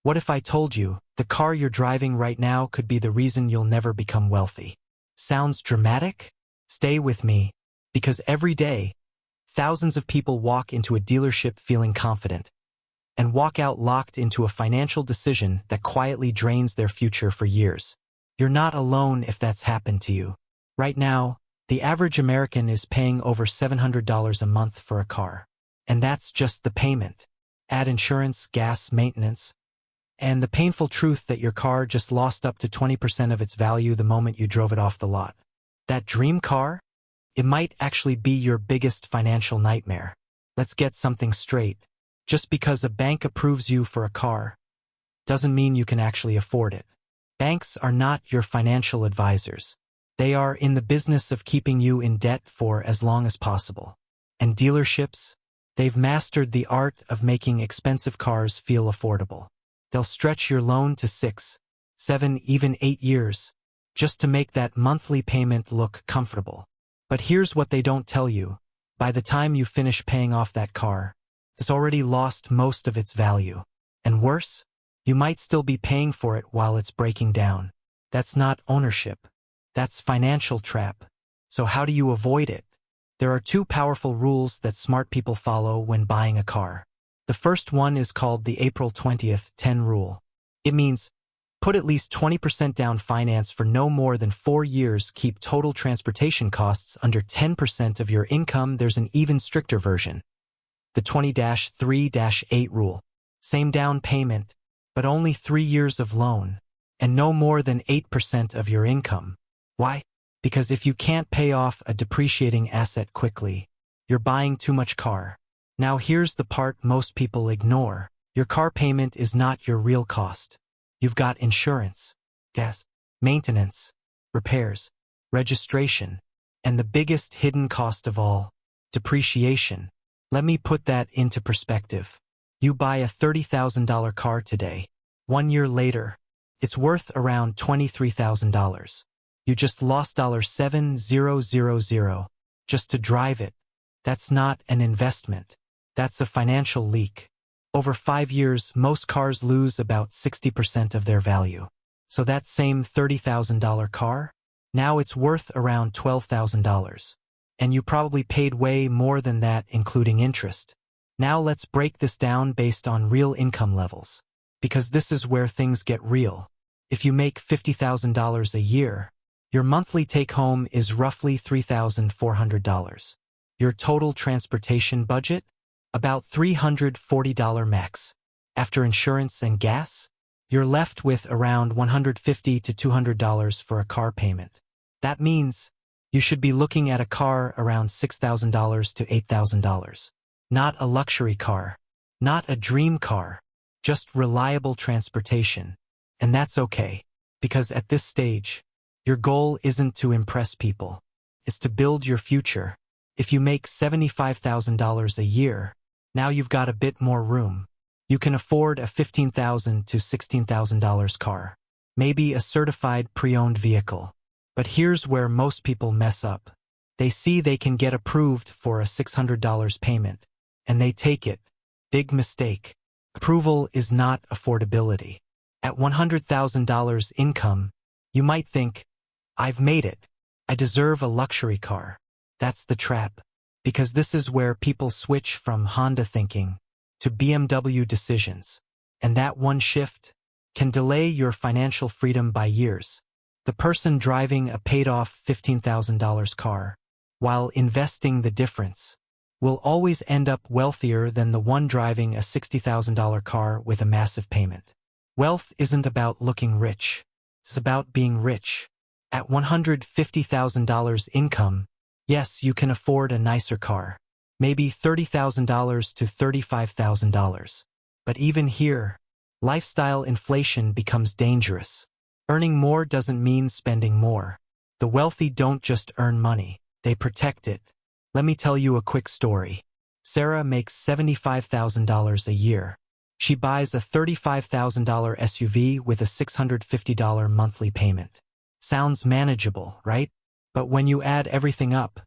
What if I told you the car you're driving right now could be the reason you'll never become wealthy? Sounds dramatic? Stay with me, because every day, thousands of people walk into a dealership feeling confident and walk out locked into a financial decision that quietly drains their future for years. You're not alone if that's happened to you. Right now, the average American is paying over $700 a month for a car. And that's just the payment. Add insurance, gas, maintenance, and the painful truth that your car just lost up to 20% of its value the moment you drove it off the lot. That dream car? It might actually be your biggest financial nightmare. Let's get something straight. Just because a bank approves you for a car doesn't mean you can actually afford it. Banks are not your financial advisors. They are in the business of keeping you in debt for as long as possible. And dealerships? They've mastered the art of making expensive cars feel affordable. They'll stretch your loan to 6, 7, even 8 years, just to make that monthly payment look comfortable. But here's what they don't tell you. By the time you finish paying off that car, it's already lost most of its value. And worse, you might still be paying for it while it's breaking down. That's not ownership. That's financial trap. So how do you avoid it? There are 2 powerful rules that smart people follow when buying a car. The first one is called the April 20th 10 rule. It means, put at least 20% down finance for no more than 4 years, keep total transportation costs under 10% of your income. There's an even stricter version. The 20-3-8 rule. Same down payment, but only 3 years of loan, and no more than 8% of your income. Why? Because if you can't pay off a depreciating asset quickly, you're buying too much car. Now here's the part most people ignore. Your car payment is not your real cost. You've got insurance, gas, maintenance, repairs, registration, and the biggest hidden cost of all, depreciation. Let me put that into perspective. You buy a $30,000 car today. 1 year later, it's worth around $23,000. You just lost $7,000 just to drive it. That's not an investment. That's a financial leak. Over 5 years, most cars lose about 60% of their value. So that same $30,000 car, now it's worth around $12,000. And you probably paid way more than that, including interest. Now let's break this down based on real income levels. Because this is where things get real. If you make $50,000 a year, your monthly take-home is roughly $3,400. Your total transportation budget? About $340 max. After insurance and gas, you're left with around $150 to $200 for a car payment. That means you should be looking at a car around $6,000 to $8,000. Not a luxury car, not a dream car, just reliable transportation. And that's okay, because at this stage, your goal isn't to impress people. It's to build your future. If you make $75,000 a year, now you've got a bit more room. You can afford a $15,000 to $16,000 car, maybe a certified pre-owned vehicle. But here's where most people mess up. They see they can get approved for a $600 payment, and they take it. Big mistake. Approval is not affordability. At $100,000 income, you might think, I've made it. I deserve a luxury car. That's the trap. Because this is where people switch from Honda thinking to BMW decisions. And that one shift can delay your financial freedom by years. The person driving a paid-off $15,000 car, while investing the difference, will always end up wealthier than the one driving a $60,000 car with a massive payment. Wealth isn't about looking rich. It's about being rich. At $150,000 income, yes, you can afford a nicer car. Maybe $30,000 to $35,000. But even here, lifestyle inflation becomes dangerous. Earning more doesn't mean spending more. The wealthy don't just earn money, they protect it. Let me tell you a quick story. Sarah makes $75,000 a year. She buys a $35,000 SUV with a $650 monthly payment. Sounds manageable, right? But when you add everything up,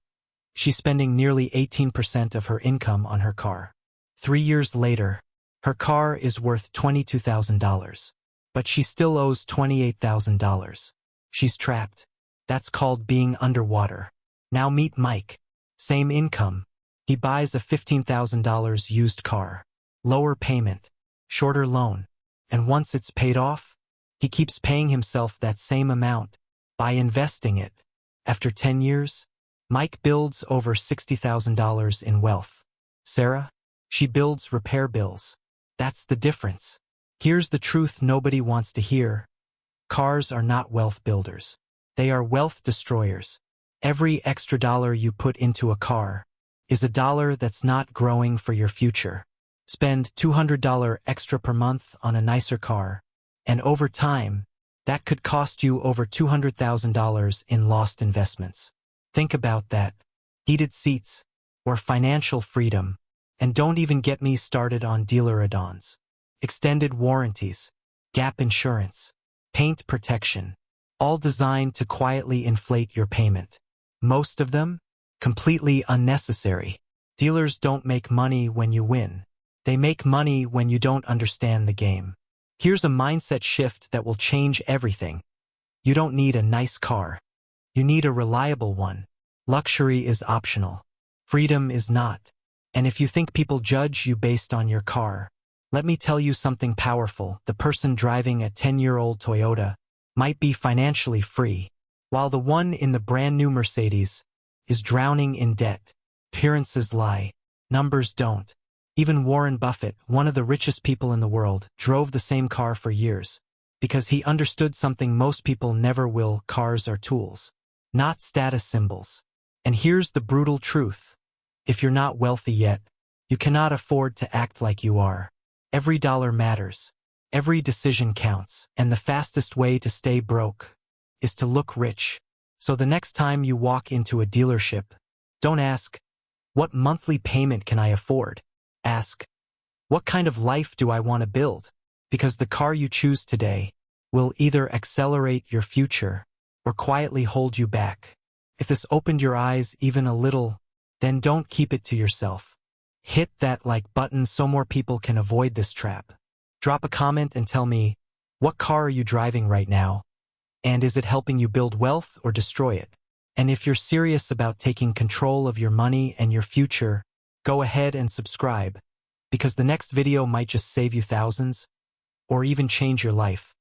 she's spending nearly 18% of her income on her car. 3 years later, Her car is worth $22,000, but she still owes $28,000. She's trapped. That's called being underwater. Now meet Mike. Same income. He buys a $15,000 used car. Lower payment. Shorter loan. And once it's paid off, he keeps paying himself that same amount by investing it. After 10 years, Mike builds over $60,000 in wealth. Sarah? She builds repair bills. That's the difference. Here's the truth nobody wants to hear. Cars are not wealth builders. They are wealth destroyers. Every extra dollar you put into a car is a dollar that's not growing for your future. Spend $200 extra per month on a nicer car, and over time, that could cost you over $200,000 in lost investments. Think about that. Heated seats, or financial freedom, and don't even get me started on dealer add-ons. Extended warranties, gap insurance, paint protection, all designed to quietly inflate your payment. Most of them, completely unnecessary. Dealers don't make money when you win. They make money when you don't understand the game. Here's a mindset shift that will change everything. You don't need a nice car. You need a reliable one. Luxury is optional. Freedom is not. And if you think people judge you based on your car, let me tell you something powerful. The person driving a 10-year-old Toyota might be financially free, while the one in the brand new Mercedes is drowning in debt. Appearances lie. Numbers don't. Even Warren Buffett, one of the richest people in the world, drove the same car for years because he understood something most people never will. Cars are tools, not status symbols. And here's the brutal truth. If you're not wealthy yet, you cannot afford to act like you are. Every dollar matters. Every decision counts. And the fastest way to stay broke is to look rich. So the next time you walk into a dealership, don't ask, what monthly payment can I afford? Ask, what kind of life do I want to build? Because the car you choose today will either accelerate your future or quietly hold you back. If this opened your eyes even a little, then don't keep it to yourself. Hit that like button so more people can avoid this trap. Drop a comment and tell me, what car are you driving right now? And is it helping you build wealth or destroy it? And if you're serious about taking control of your money and your future, go ahead and subscribe, because the next video might just save you thousands or even change your life.